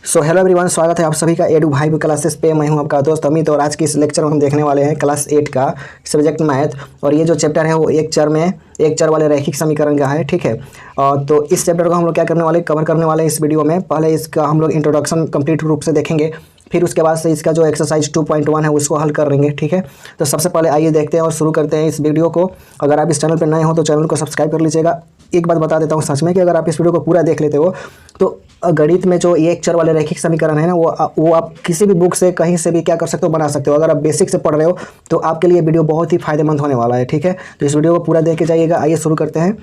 So hello everyone, स्वागत है आप सभी का एडू भाई क्लासेस पे। मैं हूं आपका दोस्त अमित और आज की इस लेक्चर में हम देखने वाले हैं क्लास 8 का सब्जेक्ट मैथ। और ये जो चैप्टर है वो एक चर वाले रैखिक समीकरण का है, ठीक है। तो इस चैप्टर को हम लोग क्या करने वाले, कवर करने वाले हैं इस वीडियो में। पहले इसका हम लोग इंट्रोडक्शन कंप्लीट रूप से देखेंगे, फिर उसके बाद से इसका जो एक्सरसाइज 2.1 है उसको हल कर लेंगे, ठीक है। तो सबसे पहले आइए देखते हैं और शुरू करते हैं इस वीडियो को। अगर आप इस चैनल पर नए हो तो चैनल को सब्सक्राइब कर लीजिएगा। एक बात बता देता हूँ सच में कि अगर आप इस वीडियो को पूरा देख लेते हो तो गणित में जो ये एक चर वाले रैखिक समीकरण है ना, वो आप किसी भी बुक से कहीं से भी क्या कर सकते हो, बना सकते हो। अगर आप बेसिक से पढ़ रहे हो तो आपके लिए वीडियो बहुत ही फायदेमंद होने वाला है, ठीक है। तो इस वीडियो को पूरा देख के जाइएगा। आइए शुरू करते हैं।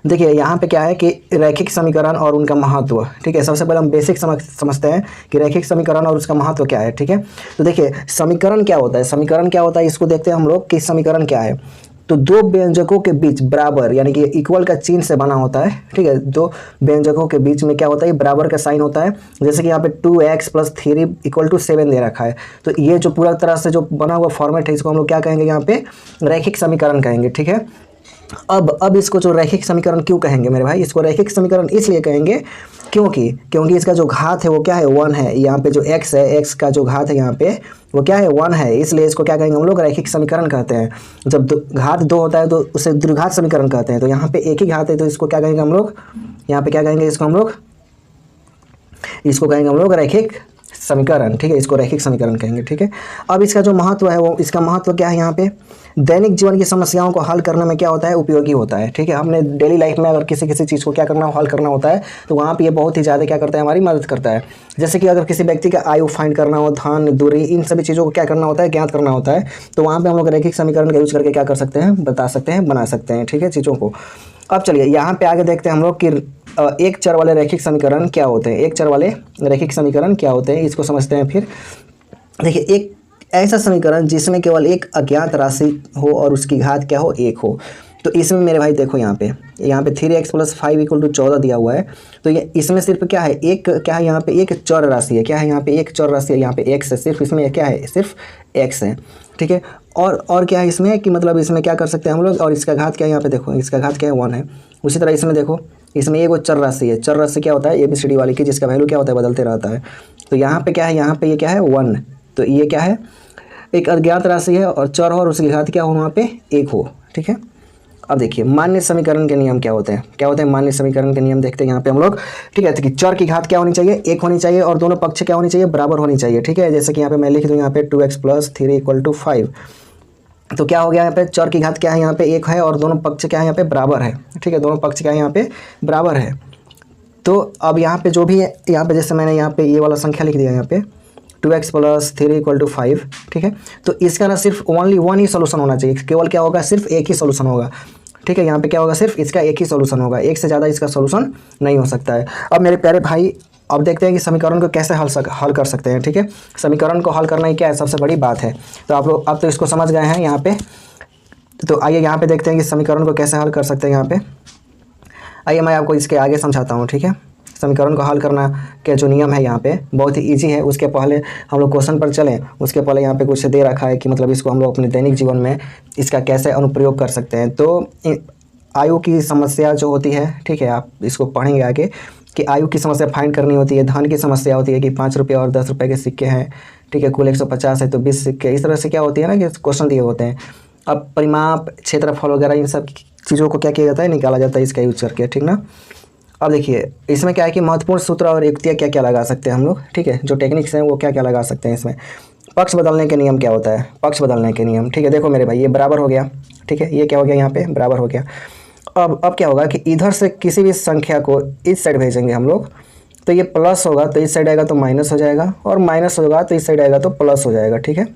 देखिए यहाँ पे क्या है कि रैखिक समीकरण और उनका महत्व, ठीक है। सबसे पहले हम बेसिक समझते हैं कि रैखिक समीकरण और उसका महत्व क्या है, ठीक है। तो देखिए समीकरण क्या होता है, समीकरण क्या होता है इसको देखते हैं हम लोग कि समीकरण क्या है। तो दो व्यंजकों के बीच बराबर यानी कि इक्वल का चिन्ह से बना होता है, ठीक है। दो व्यंजकों के बीच में क्या होता है, बराबर का साइन होता है। जैसे कि यहाँ पे 2x + 3 = 7 दे रखा है। तो ये जो पूरा तरह से जो बना हुआ फॉर्मेट है इसको हम लोग क्या कहेंगे, यहाँ पे रैखिक समीकरण कहेंगे, ठीक है। अब इसको जो रैखिक समीकरण क्यों कहेंगे मेरे भाई, इसको रैखिक समीकरण इसलिए कहेंगे क्योंकि इसका जो घात है वो क्या है, 1 है। यहाँ पे जो x है, x का जो घात है यहाँ पे वो क्या है, 1 है। इसलिए इसको क्या कहेंगे हम लोग, रैखिक समीकरण कहते हैं। जब घात 2 होता है तो उसे द्विघात समीकरण कहते हैं। तो यहाँ पे एक ही घात है तो इसको क्या कहेंगे हम लोग, यहाँ पे क्या कहेंगे इसको कहेंगे हम लोग रैखिक समीकरण, ठीक है। इसको रैखिक समीकरण कहेंगे, ठीक है। अब इसका जो महत्व है वो, इसका महत्व क्या है, यहाँ पे दैनिक जीवन की समस्याओं को हल करने में क्या होता है, उपयोगी होता है, ठीक है। हमने डेली लाइफ में अगर किसी चीज़ को क्या करना हो, हल करना होता है तो वहाँ पे ये बहुत ही ज़्यादा क्या करता है, हमारी मदद करता है। जैसे कि अगर किसी व्यक्ति का आयु फाइंड करना हो, धन, दूरी, इन सभी चीज़ों को क्या करना होता है, ज्ञात करना होता है। तो वहाँ पर हम लोग रैखिक समीकरण का यूज करके क्या कर सकते हैं, बता सकते हैं, बना सकते हैं, ठीक है, चीज़ों को। अब चलिए यहाँ पे आगे देखते हैं हम लोग कि एक चर वाले रैखिक समीकरण क्या होते हैं। एक चर वाले रैखिक समीकरण क्या होते हैं इसको समझते हैं फिर। देखिए एक ऐसा समीकरण जिसमें केवल एक अज्ञात राशि हो और उसकी घात क्या हो, 1 हो। तो इसमें मेरे भाई देखो यहाँ पे 3x + 5 = 14 दिया हुआ है। तो ये इसमें सिर्फ क्या है, एक क्या है, यहाँ पे एक चर राशि है। क्या है यहाँ पे, एक चर राशि है, यहाँ पे x है। सिर्फ इसमें क्या है, सिर्फ x है, ठीक है। और क्या है इसमें कि मतलब इसमें क्या कर सकते हैं हम लोग, और इसका घात क्या है, यहाँ पे देखो इसका घात क्या है, 1 है। उसी तरह इसमें देखो, इसमें एक वो चर राशि है। चर राशि क्या होता है, ABCD वाली की, जिसका वैल्यू क्या होता है, बदलते रहता है। तो यहाँ पे क्या है, यहाँ पे ये क्या है, 1। तो ये क्या है, एक अज्ञात राशि है और चर हो और उसकी घात क्या हो, वहाँ पे 1 हो, ठीक है। अब देखिए मान्य समीकरण के नियम क्या होते हैं, मान्य समीकरण के नियम देखते हैं यहाँ पे हम लोग, ठीक है। तो चर की घात क्या होनी चाहिए, 1 होनी चाहिए और दोनों पक्ष क्या होनी चाहिए, बराबर होनी चाहिए, ठीक है। जैसे कि यहाँ पे मैं लिख दूँ यहाँ पे 2x + 3 = 5। तो क्या हो गया, यहाँ पे चर की घात क्या है, यहाँ पे 1 है और दोनों पक्ष क्या है, यहाँ पे बराबर है, ठीक है। दोनों पक्ष क्या है, यहाँ पे बराबर है। तो अब यहाँ पे जो भी है, यहाँ पे जैसे मैंने यहाँ पे ये वाला संख्या लिख दिया, यहाँ पे 2x + 3 = 5, ठीक है। तो इसका ना सिर्फ ओनली 1 ही सोल्यूशन होना चाहिए। केवल क्या होगा, सिर्फ एक ही सोल्यूशन होगा, ठीक है। यहाँ पे क्या होगा, सिर्फ इसका एक ही सोल्यूशन होगा, एक से ज़्यादा इसका सोल्यूशन नहीं हो सकता है। अब मेरे प्यारे भाई अब देखते हैं कि समीकरण को कैसे हल कर सकते हैं, ठीक है। समीकरण को हल करना ही क्या है, सबसे बड़ी बात है। तो आप लोग अब तो इसको समझ गए हैं यहाँ पे। तो आइए यहाँ पे देखते हैं कि समीकरण को कैसे हल कर सकते हैं। यहाँ पे आइए मैं आपको इसके आगे समझाता हूँ, ठीक है। समीकरण को हल करना के जो नियम है यहाँ पे बहुत ही ईजी है। उसके पहले हम लोग क्वेश्चन पर चलें, उसके पहले यहाँ पे कुछ दे रखा है कि मतलब इसको हम लोग अपने दैनिक जीवन में इसका कैसे अनुप्रयोग कर सकते हैं। तो आयु की समस्या जो होती है, ठीक है, आप इसको पढ़ेंगे आगे कि आयु की समस्या फाइंड करनी होती है। धन की समस्या होती है कि 5 रुपये और 10 रुपये के सिक्के हैं, ठीक है, कुल 150 है तो 20 सिक्के। इस तरह से क्या होती है ना कि क्वेश्चन दिए होते हैं। अब परिमाप, क्षेत्रफल वगैरह इन सब चीज़ों को क्या किया जाता है, निकाला जाता है इसका यूज करके, ठीक ना। अब देखिए इसमें क्या है कि महत्वपूर्ण सूत्र और युक्तियाँ क्या क्या लगा सकते हैं हम लोग, ठीक है। जो टेक्निक्स हैं वो क्या क्या लगा सकते हैं इसमें। पक्ष बदलने के नियम क्या होता है, पक्ष बदलने के नियम, ठीक है। देखो मेरे भाई ये बराबर हो गया, ठीक है, ये क्या हो गया, यहाँ पे बराबर हो गया। अब क्या होगा कि इधर से किसी भी संख्या को इस साइड भेजेंगे हम लोग, तो ये प्लस होगा तो इस साइड आएगा तो माइनस हो जाएगा, और माइनस होगा तो इस साइड आएगा तो प्लस हो जाएगा, ठीक है।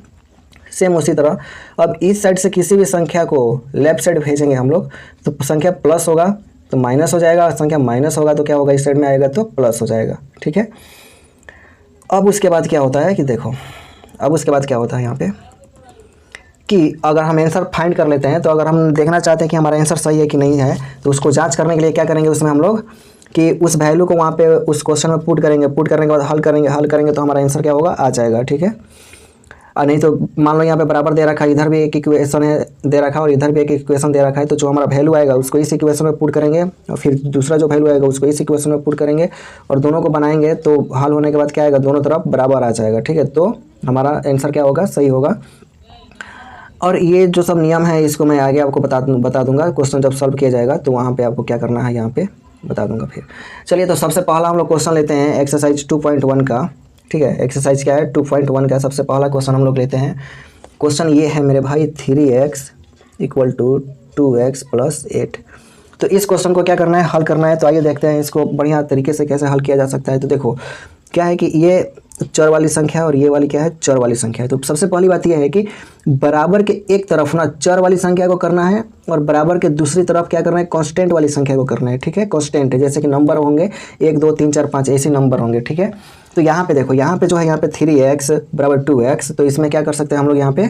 सेम उसी तरह अब इस साइड से किसी भी संख्या को लेफ्ट साइड भेजेंगे हम लोग, तो संख्या प्लस होगा तो माइनस हो जाएगा, और संख्या माइनस होगा तो क्या होगा, इस साइड में आएगा तो प्लस हो जाएगा, ठीक है। अब उसके बाद क्या होता है कि देखो, अब उसके बाद क्या होता है यहाँ पे कि अगर हम आंसर फाइंड कर लेते हैं, तो अगर हम देखना चाहते हैं कि हमारा आंसर सही है कि नहीं है, तो उसको जांच करने के लिए क्या करेंगे उसमें हम लोग कि उस वैल्यू को वहाँ पे उस क्वेश्चन में पुट करेंगे। पुट करने के बाद हल करेंगे तो हमारा आंसर क्या होगा, आ जाएगा, ठीक है। और नहीं तो मान लो यहाँ पे बराबर दे रखा है, इधर भी एक इक्वेशन है दे रखा है और इधर भी एक इक्वेशन दे रखा है, तो जो हमारा वैल्यू आएगा उसको इस इक्वेशन में पुट करेंगे और फिर दूसरा जो वैल्यू आएगा उसको इस इक्वेशन में पुट करेंगे और दोनों को बनाएंगे तो हल होने के बाद क्या आएगा, दोनों तरफ बराबर आ जाएगा। ठीक है, तो हमारा आंसर क्या होगा, सही होगा। और ये जो सब नियम है इसको मैं आगे आपको बता दूंगा, क्वेश्चन जब सॉल्व किया जाएगा तो वहाँ पे आपको क्या करना है यहाँ पे बता दूंगा फिर। चलिए, तो सबसे पहला हम लोग क्वेश्चन लेते हैं एक्सरसाइज 2.1 का। ठीक है, एक्सरसाइज क्या है, 2.1 का सबसे पहला क्वेश्चन हम लोग लेते हैं। क्वेश्चन ये है मेरे भाई, 3x = 2x + 8। तो इस क्वेश्चन को क्या करना है, हल करना है। तो आइए देखते हैं इसको बढ़िया तरीके से कैसे हल किया जा सकता है। तो देखो क्या है कि ये चर वाली संख्या और ये वाली क्या है, चर वाली संख्या है। तो सबसे पहली बात यह है कि बराबर के एक तरफ ना चर वाली संख्या को करना है और बराबर के दूसरी तरफ क्या करना है, कांस्टेंट वाली संख्या को करना है। ठीक है, कांस्टेंट है, जैसे कि नंबर होंगे 1 2 3 4 5 ऐसे नंबर होंगे। ठीक है, तो यहाँ पे देखो, यहाँ पे जो है यहाँ पे 3x = 2x, तो इसमें क्या कर सकते हैं हम लोग, यहाँ पे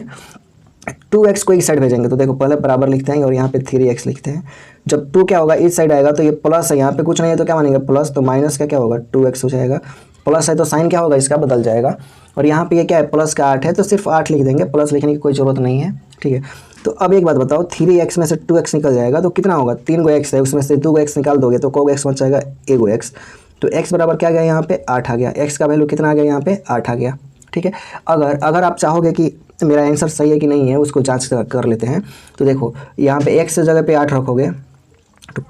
2x को इस साइड भेजेंगे। तो देखो पहले बराबर लिखते हैं और यहाँ पे 3x लिखते हैं। जब 2 क्या होगा इस साइड आएगा तो ये प्लस है, यहाँ पे कुछ नहीं है तो क्या मानेंगे प्लस, तो माइनस का क्या होगा 2x हो जाएगा। प्लस है तो साइन क्या होगा इसका बदल जाएगा। और यहाँ पे ये क्या है, प्लस का 8 है तो सिर्फ 8 लिख देंगे, प्लस लिखने की कोई ज़रूरत नहीं है। ठीक है, तो अब एक बात बताओ, 3x में से 2x निकल जाएगा तो कितना होगा, 3 गो x है, उसमें से 2 गो x निकाल दोगे तो को x बच जाएगा, 1 गो x। तो x बराबर क्या आ गया यहाँ पे 8 आ गया, x का वैल्यू कितना आ गया यहाँ पे 8 आ गया। ठीक है, अगर आप चाहोगे कि मेरा आंसर सही है कि नहीं है उसको जांच कर लेते हैं। तो देखो यहाँ पे x जगह पे 8 रखोगे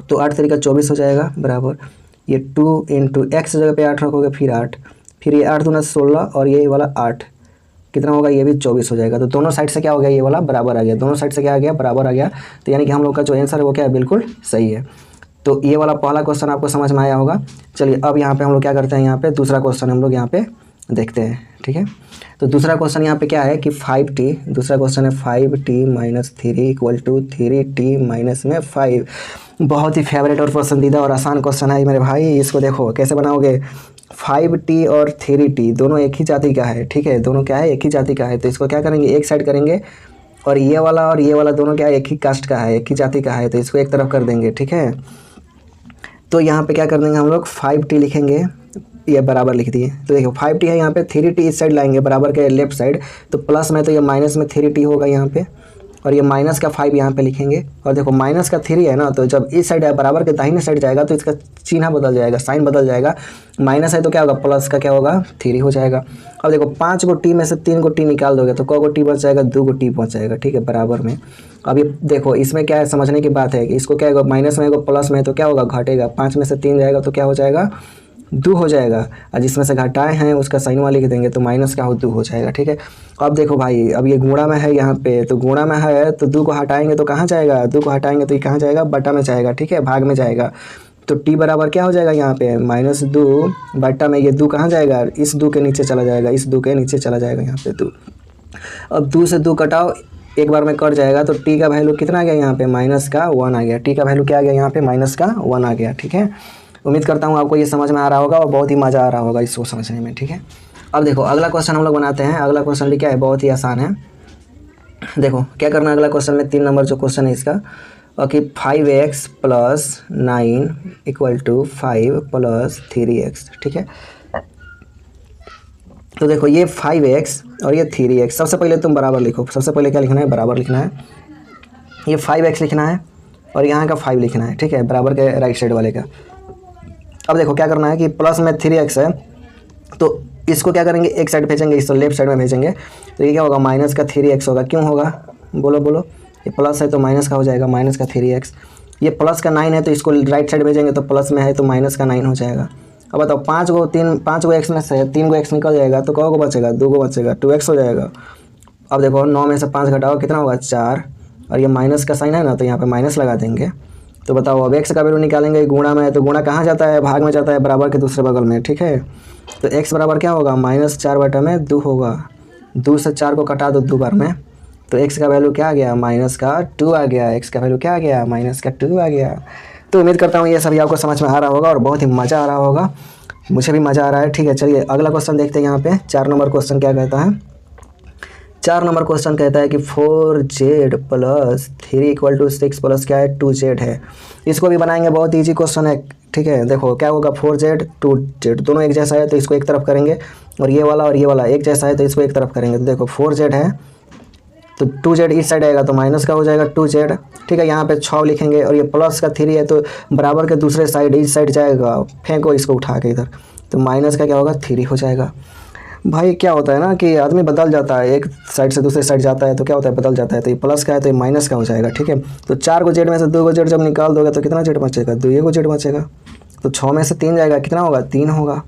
तो 8 तरीका 24 हो जाएगा, बराबर ये 2 × x जगह पे 8 रखोगे फिर 8, फिर ये 8 दूना 16 और ये वाला 8 कितना होगा, ये भी 24 हो जाएगा। तो दोनों साइड से क्या हो गया, ये वाला बराबर आ गया, दोनों साइड से क्या आ गया, बराबर आ गया। तो यानी कि हम लोग का जो आंसर है वो क्या है, बिल्कुल सही है। तो ये वाला पहला क्वेश्चन आपको समझ में आया होगा। चलिए अब यहाँ पे हम लोग क्या करते हैं, यहाँ पे दूसरा क्वेश्चन हम लोग यहाँ पे देखते हैं। ठीक है, तो दूसरा क्वेश्चन यहाँ पे क्या है कि 5t, दूसरा क्वेश्चन है 5t - 3 = 3t - 5। बहुत ही फेवरेट और पसंदीदा और आसान क्वेश्चन है मेरे भाई। इसको देखो कैसे बनाओगे, 5t और 3t दोनों एक ही जाति का है। ठीक है, दोनों क्या है, एक ही जाति का है। तो इसको क्या करेंगे, एक साइड करेंगे और ये वाला दोनों क्या है, एक ही कास्ट का है, एक ही जाति का है, तो इसको एक तरफ कर देंगे। ठीक है, तो यहाँ पे क्या कर देंगे हम लोग, 5t लिखेंगे, ये बराबर लिख दिए। तो देखो 5t है, यहाँ पे 3t इस साइड लाएंगे बराबर के लेफ्ट साइड, तो प्लस में तो ये माइनस में 3t होगा यहाँ पे, और ये माइनस का 5 यहाँ पे लिखेंगे। और देखो माइनस का 3 है ना, तो जब इस साइड बराबर के दाहिने साइड जाएगा तो इसका चिन्ह बदल जाएगा, साइन बदल जाएगा। माइनस है तो क्या होगा, प्लस का क्या होगा 3 हो जाएगा। अब देखो 5 गो t में से 3 गो t निकाल दोगे तो को t बच जाएगा, 2 गो t बच जाएगा। ठीक है, बराबर में। अब ये देखो इसमें क्या है, समझने की बात है कि इसको क्या होगा, माइनस में प्लस में तो क्या होगा, घटेगा। 5 में से 3 जाएगा तो क्या हो जाएगा, 2 हो जाएगा, और जिसमें से घटाए हैं उसका साइन वाला लिख देंगे तो माइनस का 2 हो जाएगा। ठीक है, अब देखो भाई, अब ये गुणा में है यहाँ पे, तो गुणा में है तो 2 को हटाएंगे तो कहाँ जाएगा, 2 को हटाएंगे तो ये कहाँ जाएगा, बटा में जाएगा। ठीक है, भाग में जाएगा। तो t बराबर क्या हो जाएगा यहाँ पे, -2 बटा में, ये 2 कहाँ जाएगा, इस 2 के नीचे चला जाएगा, इस 2 के नीचे चला जाएगा यहाँ पे 2। अब 2 से 2 कटाओ, एक बार में कट जाएगा, तो t का वैल्यू कितना आ गया यहाँ पे, -1 आ गया। t का वैल्यू क्या आ गया यहाँ पे, -1 आ गया। ठीक है, उम्मीद करता हूँ आपको ये समझ में आ रहा होगा और बहुत ही मज़ा आ रहा होगा इसको समझने में। ठीक है, अब देखो अगला क्वेश्चन हम लोग बनाते हैं। अगला क्वेश्चन भी क्या है, बहुत ही आसान है। देखो क्या करना है, अगला क्वेश्चन में 3 नंबर जो क्वेश्चन है इसका, कि 5x + 9 = 5 + 3x। ठीक है, तो देखो ये 5x और ये 3x, सबसे पहले तुम बराबर लिखो। सबसे पहले क्या लिखना है, बराबर लिखना है। ये 5x लिखना है और यहाँ का 5 लिखना है। ठीक है, बराबर के राइट साइड वाले का। अब देखो क्या करना है कि प्लस में 3x है तो इसको क्या करेंगे, एक साइड भेजेंगे, इसको लेफ्ट साइड में भेजेंगे। तो ये क्या होगा, माइनस का 3x होगा। क्यों होगा, बोलो, ये प्लस है तो माइनस का हो जाएगा, माइनस का 3x। ये प्लस का 9 है तो इसको राइट साइड भेजेंगे, तो प्लस में है तो माइनस का 9 हो जाएगा। अब बताओ 5 गो x में से 3 गो x निकल जाएगा तो को बचेगा, 2 गो बचेगा, 2x हो जाएगा। अब देखो 9 में से 5 घटाओ कितना होगा, 4, और ये माइनस का साइन है ना तो यहाँ पे माइनस लगा देंगे। तो बताओ अब x का वैल्यू निकालेंगे, गुणा में है तो गुणा कहाँ जाता है, भाग में जाता है, बराबर के दूसरे बगल में। ठीक है, तो x बराबर क्या होगा, -4 बटा में 2 होगा। 2 से 4 को कटा दो 2 बार में, तो x का वैल्यू क्या आ गया, -2 आ गया। x का वैल्यू क्या आ गया, -2 आ गया। तो उम्मीद करता हूँ ये सभी आपको समझ में आ रहा होगा और बहुत ही मज़ा आ रहा होगा, मुझे भी मज़ा आ रहा है। ठीक है, चलिए अगला क्वेश्चन देखते हैं। यहाँ पे 4 नंबर क्वेश्चन क्या कहता है, 4 नंबर क्वेश्चन कहता है कि 4z + 3 = 6 प्लस क्या है, 2z है। इसको भी बनाएंगे, बहुत ईजी क्वेश्चन है। ठीक है। देखो क्या होगा, 4z 2z दोनों एक जैसा है तो इसको एक तरफ करेंगे, और ये वाला एक जैसा है तो इसको एक तरफ करेंगे। तो देखो 4z है तो 2z इस साइड आएगा तो माइनस का हो जाएगा 2z, ठीक है। यहाँ पे 6 लिखेंगे, और ये प्लस का 3 है तो बराबर के दूसरे साइड इस साइड जाएगा, फेंको इसको उठा के इधर, तो माइनस का क्या होगा 3 हो जाएगा। भाई क्या होता है ना कि आदमी बदल जाता है, एक साइड से दूसरे साइड जाता है तो क्या होता है बदल जाता है, तो ये प्लस का है तो ये माइनस का हो जाएगा, ठीक है। तो 4 को जेड में से 2 को जेड जब निकाल दोगे तो कितना जेड बचेगा, 2 को जेड बचेगा। तो 6 में से 3 जाएगा, कितना होगा 3 होगा।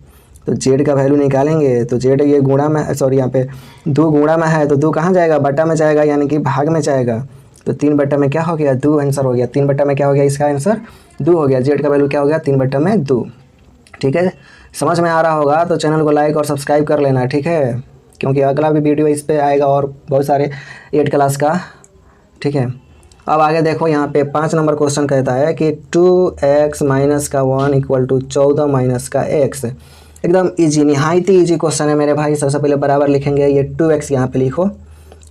तो जेड का वैल्यू निकालेंगे तो जेड ये गुणा में, सॉरी यहाँ पे 2 गुणा में है तो 2 कहाँ जाएगा, बटा में जाएगा, यानी कि भाग में जाएगा। तो 3 बटा में क्या हो गया 2 आंसर हो गया। 3 बटा में क्या हो गया, इसका आंसर 2 हो गया। जेड का वैल्यू क्या हो गया 3 बटा में 2, ठीक है। समझ में आ रहा होगा तो चैनल को लाइक और सब्सक्राइब कर लेना, ठीक है, क्योंकि अगला भी वीडियो इस पर आएगा और बहुत सारे 8 क्लास का, ठीक है। अब आगे देखो यहाँ पे 5 नंबर क्वेश्चन कहता है कि 2x माइनस का 1 इक्वल टू 14 माइनस का x। एकदम इजी, निहायत ही इजी क्वेश्चन है मेरे भाई। सबसे पहले बराबर लिखेंगे, ये 2x यहाँ पे लिखो,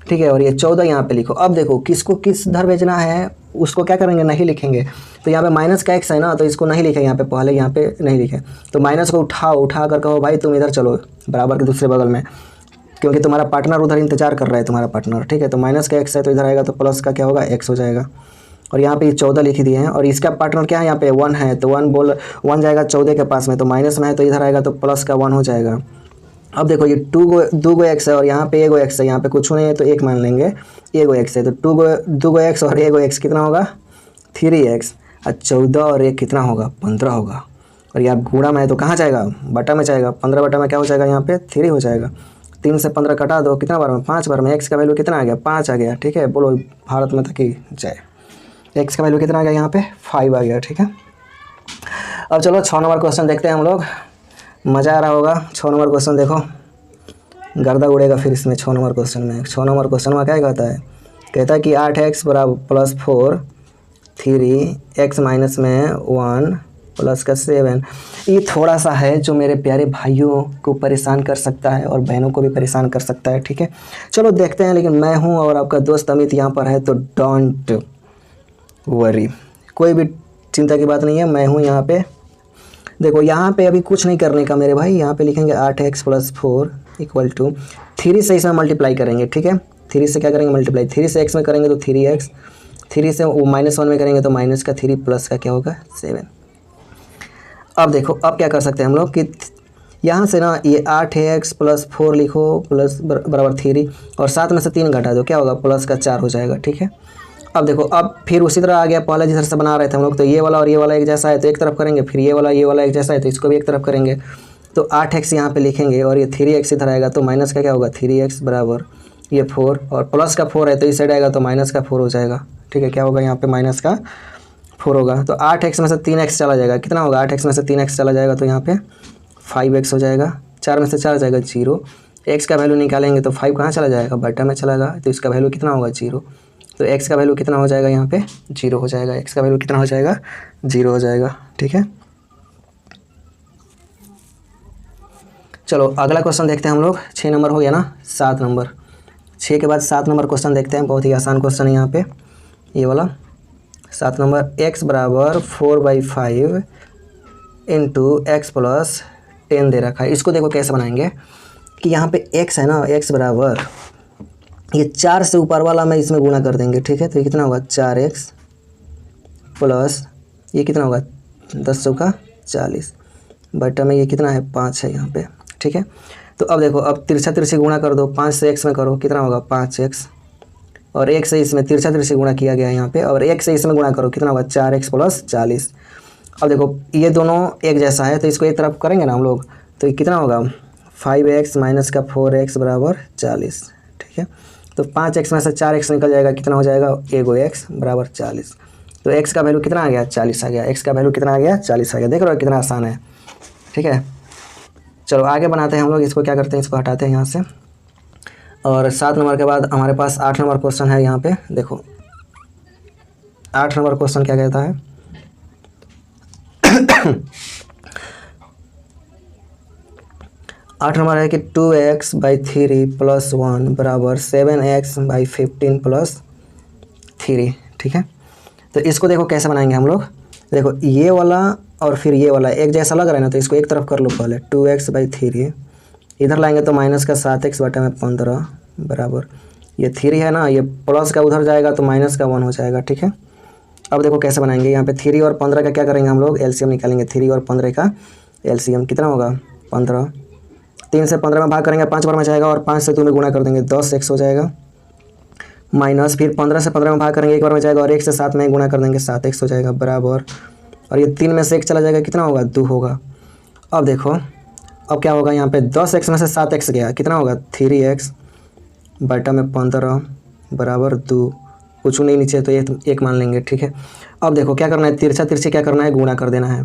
ठीक है, और ये 14 यहाँ पे लिखो। अब देखो किसको किस धर भेजना है उसको क्या करेंगे, नहीं लिखेंगे। तो यहाँ पे माइनस का x है ना, तो इसको नहीं लिखे यहाँ पे, पहले यहाँ पे नहीं लिखे। तो माइनस को उठा कर कहो भाई तुम इधर चलो बराबर के दूसरे बगल में, क्योंकि तुम्हारा पार्टनर उधर इंतजार कर रहा है, तुम्हारा पार्टनर, ठीक है। तो माइनस का x है तो इधर आएगा तो प्लस का क्या होगा x हो जाएगा, और यहाँ पे 14 लिख दिए हैं। और इसका पार्टनर क्या है, यहाँ पे 1 है तो 1 जाएगा 14 के पास में, तो माइनस में है तो इधर आएगा तो प्लस का 1 हो जाएगा। अब देखो ये 2 गो x है और यहाँ पे 1 गो x है, यहाँ पे कुछ नहीं है तो 1 मान लेंगे, 1 गो x है तो 2 गो x और 1 गो x कितना होगा 3x, और 14 और 1 कितना होगा 15 होगा। और यहाँ गुणा में है तो कहाँ जाएगा, बटा में जाएगा। 15 बटा में क्या हो जाएगा, यहाँ पे 3 हो जाएगा। 3 से 15 कटा दो, कितना बार में 5 बार में। x का वैल्यू कितना आ गया 5 आ गया, ठीक है। बोलो भारत माता की जय। x का वैल्यू कितना आ गया यहाँ पे 5 आ गया, ठीक है। अब चलो 6 नंबर क्वेश्चन देखते हैं हम लोग, मज़ा आ रहा होगा। 6 नंबर क्वेश्चन देखो, गर्दा उड़ेगा फिर इसमें। 6 नंबर क्वेश्चन में, 6 नंबर क्वेश्चन में क्या कहता है, कहता है कि 8x बराबर प्लस 4 3x माइनस में 1 प्लस का 7। ये थोड़ा सा है जो मेरे प्यारे भाइयों को परेशान कर सकता है और बहनों को भी परेशान कर सकता है, ठीक है। चलो देखते हैं, लेकिन मैं हूँ और आपका दोस्त अमित यहाँ पर है, तो डोंट वरी, कोई भी चिंता की बात नहीं है, मैं हूँ यहाँ पे। देखो यहाँ पे अभी कुछ नहीं करने का मेरे भाई, यहाँ पे लिखेंगे 8x प्लस 4 इक्वल टू 3 से इसमें मल्टीप्लाई करेंगे, ठीक है। 3 से क्या करेंगे मल्टीप्लाई, 3 से x में करेंगे तो 3x, 3 से वो -1 में करेंगे तो माइनस का 3 प्लस का क्या होगा 7। अब देखो अब क्या कर सकते हैं हम लोग कि यहाँ से ना ये 8x प्लस 4 लिखो प्लस बराबर 3, और 7 में से 3 घटा दो, क्या होगा प्लस का 4 हो जाएगा, ठीक है। अब देखो अब फिर उसी तरह आ गया, पहले जिस तरह से बना रहे थे हम लोग, तो ये वाला और ये वाला एक जैसा है तो एक तरफ करेंगे, फिर ये वाला एक जैसा है तो इसको भी एक तरफ करेंगे। तो 8x यहाँ पे लिखेंगे और ये 3x इधर आएगा तो माइनस का क्या होगा 3x बराबर ये 4, और प्लस का 4 है तो इस साइड आएगा तो माइनस का 4 हो जाएगा, ठीक है। क्या होगा यहाँ पे माइनस का 4 होगा। तो 8x में से 3x चला जाएगा, कितना होगा 8x में से 3x चला जाएगा तो यहाँ पे 5x हो जाएगा। 4 में से 4 जाएगा 0, x का वैल्यू निकालेंगे तो 5 कहाँ चला जाएगा बटा में चला जाएगा, तो इसका वैल्यू कितना होगा 0। तो x का वैल्यू कितना हो जाएगा यहाँ पे 0 हो जाएगा, x का वैल्यू कितना हो जाएगा 0 हो जाएगा, ठीक है। चलो अगला क्वेश्चन देखते हैं हम लोग। 6 नंबर हो गया ना, 7 नंबर, 6 के बाद 7 नंबर क्वेश्चन देखते हैं। बहुत ही आसान क्वेश्चन है यहाँ पे ये वाला। 7 नंबर, x बराबर 4/5 इंटू एक्स प्लस 10 दे रखा है। इसको देखो कैसे बनाएंगे कि यहाँ पे x है ना, x बराबर ये 4 से ऊपर वाला में इसमें गुणा कर देंगे, ठीक है। तो ये कितना होगा 4x प्लस ये कितना होगा 10 का 40 बटा में ये कितना है 5 है यहाँ पे, ठीक है। तो अब देखो अब तिरछा गुणा कर दो, 5 से x में करो कितना होगा 5x, और 1 से इसमें तिरछा गुणा किया गया है यहाँ पे, और 1 से इसमें गुणा करो कितना होगा 4x प्लस 40। अब देखो ये दोनों एक जैसा है तो इसको एक तरफ करेंगे ना हम लोग, तो ये कितना होगा 5x माइनस का 4x बराबर 40, ठीक है। तो 5x में से 4x निकल जाएगा, कितना हो जाएगा 1 x बराबर 40। तो x का वैल्यू कितना आ गया 40 आ गया, x का वैल्यू कितना आ गया 40 आ गया। देख रहे हो कितना आसान है, ठीक है। चलो आगे बनाते हैं हम लोग, इसको क्या करते हैं इसको हटाते हैं यहाँ से। और 7 नंबर के बाद हमारे पास 8 नंबर क्वेश्चन है यहाँ पे। देखो 8 नंबर क्वेश्चन क्या कहता है 8 नंबर है कि 2x/3 प्लस 1 बराबर 7x/15 प्लस 3, ठीक है। तो इसको देखो कैसे बनाएंगे हम लोग। देखो ये वाला और फिर ये वाला एक जैसा लग रहा है ना, तो इसको एक तरफ कर लो पहले 2x/3, इधर लाएंगे तो माइनस का 7x/15 बराबर ये 3 है ना, ये प्लस का उधर जाएगा तो माइनस का 1 हो जाएगा। ठीक है, अब देखो कैसे बनाएंगे। यहाँ पे 3 और 15 का क्या करेंगे हम लोग, एलसीएम निकालेंगे। 3 और 15 का एलसीएम कितना होगा 15, 3 से 15 में भाग करेंगे 5 बार में जाएगा, और 5 से 2 में गुणा कर देंगे 10x हो जाएगा, माइनस फिर 15 से 15 में भाग करेंगे 1 बार में जाएगा, और 1 से 7 में गुणा कर देंगे 7x हो जाएगा बराबर, और ये 3 में से 1 चला जाएगा कितना होगा 2 होगा। अब देखो अब क्या होगा, यहाँ पे 10x में से 7x गया कितना होगा 3x बटा में 15 बराबर 2, कुछ नहीं नीचे तो एक मान लेंगे। ठीक है, अब देखो क्या करना है, तिरछा तिरछे क्या करना है, गुणा कर देना है।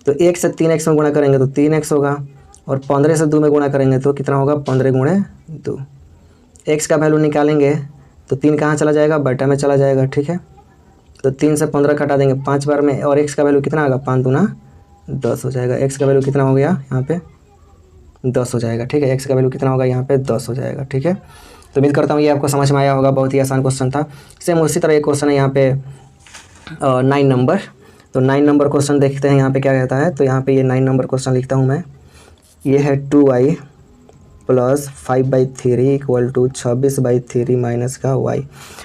तो 1 से 3x में गुणा करेंगे तो 3x होगा, और 15 से 2 में गुणा करेंगे तो कितना होगा 15 गुणे 2। x का वैल्यू निकालेंगे तो 3 कहाँ चला जाएगा, बटा में चला जाएगा। ठीक है, तो 3 से 15 घटा देंगे 5 बार में, और x का वैल्यू कितना आएगा 5 दूना 10 हो जाएगा। x का वैल्यू कितना हो गया यहाँ पे 10 हो जाएगा। ठीक है, x का वैल्यू कितना होगा यहाँ पे 10 हो जाएगा। ठीक है, तो उम्मीद करता हूँ ये आपको समझ में आया होगा, बहुत ही आसान क्वेश्चन था। सेम उसी तरह एक क्वेश्चन है यहाँ पे 9 नंबर। तो 9 नंबर क्वेश्चन देखते हैं यहाँ पे क्या कहता है। तो यहाँ पे ये 9 नंबर क्वेश्चन लिखता हूँ मैं, ये है 2y + 5/3 = 26/3 माइनस का y।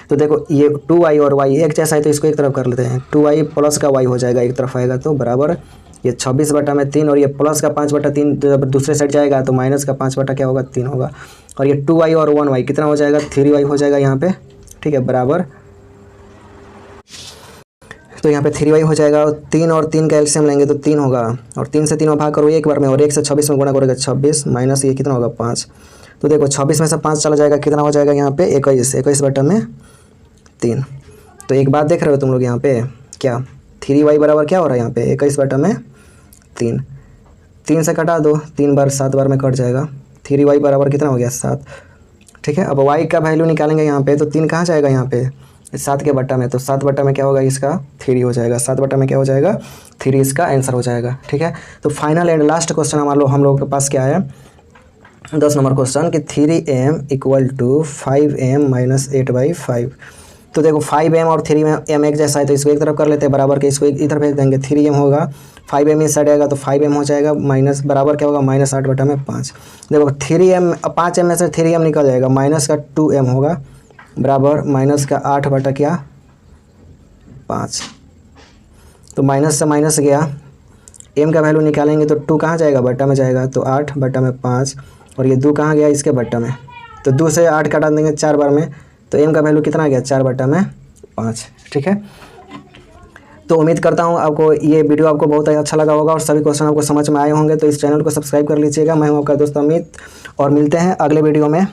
तो देखो ये 2y और y एक जैसा है तो इसको एक तरफ कर लेते हैं, 2y प्लस का y हो जाएगा एक तरफ आएगा तो बराबर ये 26/3, और ये प्लस का 5/3 जब दूसरे साइड जाएगा तो माइनस का 5 क्या होगा 3 होगा, और ये 2y और 1y कितना हो जाएगा 3y हो जाएगा यहाँ पे। ठीक है, बराबर तो यहाँ पे 3y हो जाएगा, और 3 और 3 का एलसीएम लेंगे तो 3 होगा, और 3 से 3 में भाग करो एक बार में, और 1 से 26 में गुणा करोगे 26 माइनस ये कितना होगा 5। तो देखो 26 में से 5 चला जाएगा कितना हो जाएगा यहाँ पे 21/3। तो एक बात देख रहे हो तुम लोग यहाँ पे क्या 3y बराबर क्या हो रहा है यहाँ पे 21/3, 3 से कटा दो 3 बार 7 बार में कट जाएगा, 3y बराबर कितना हो गया 7। ठीक है, अब y का वैल्यू निकालेंगे यहाँ पे, तो 3 कहाँ जाएगा यहाँ पे 7 के बट्टा में, तो 7 बट्टा में क्या होगा इसका 3 हो जाएगा, 7 बट्टा में क्या हो जाएगा 3 इसका आंसर हो जाएगा। ठीक है, तो फाइनल एंड लास्ट क्वेश्चन हम लोगों के पास क्या है 10 नंबर क्वेश्चन कि 3m = 5m - 8/5। तो देखो 5m और 3m एक जैसा है तो इसको एक तरफ कर लेते हैं बराबर के, इसको इधर भेज देंगे, 3m होगा 5m इस साइड आएगा तो 5m हो जाएगा, माइनस बराबर क्या होगा -8/5। देखो 3m 5m में से 3m निकल जाएगा, माइनस का 2m होगा बराबर माइनस का 8/5। तो माइनस से माइनस गया, m का वैल्यू निकालेंगे तो 2 कहाँ जाएगा बट्टा में जाएगा, तो 8/5, और ये 2 कहाँ गया इसके बट्टा में, तो 2 से 8 काटा देंगे 4 बार में, तो m का वैल्यू कितना गया 4/5। ठीक है, तो उम्मीद करता हूँ आपको ये वीडियो आपको बहुत ही अच्छा लगा होगा और सभी क्वेश्चन आपको समझ में आए होंगे। तो इस चैनल को सब्सक्राइब कर लीजिएगा। मैं हूँ आपका दोस्त अमित, और मिलते हैं अगले वीडियो में।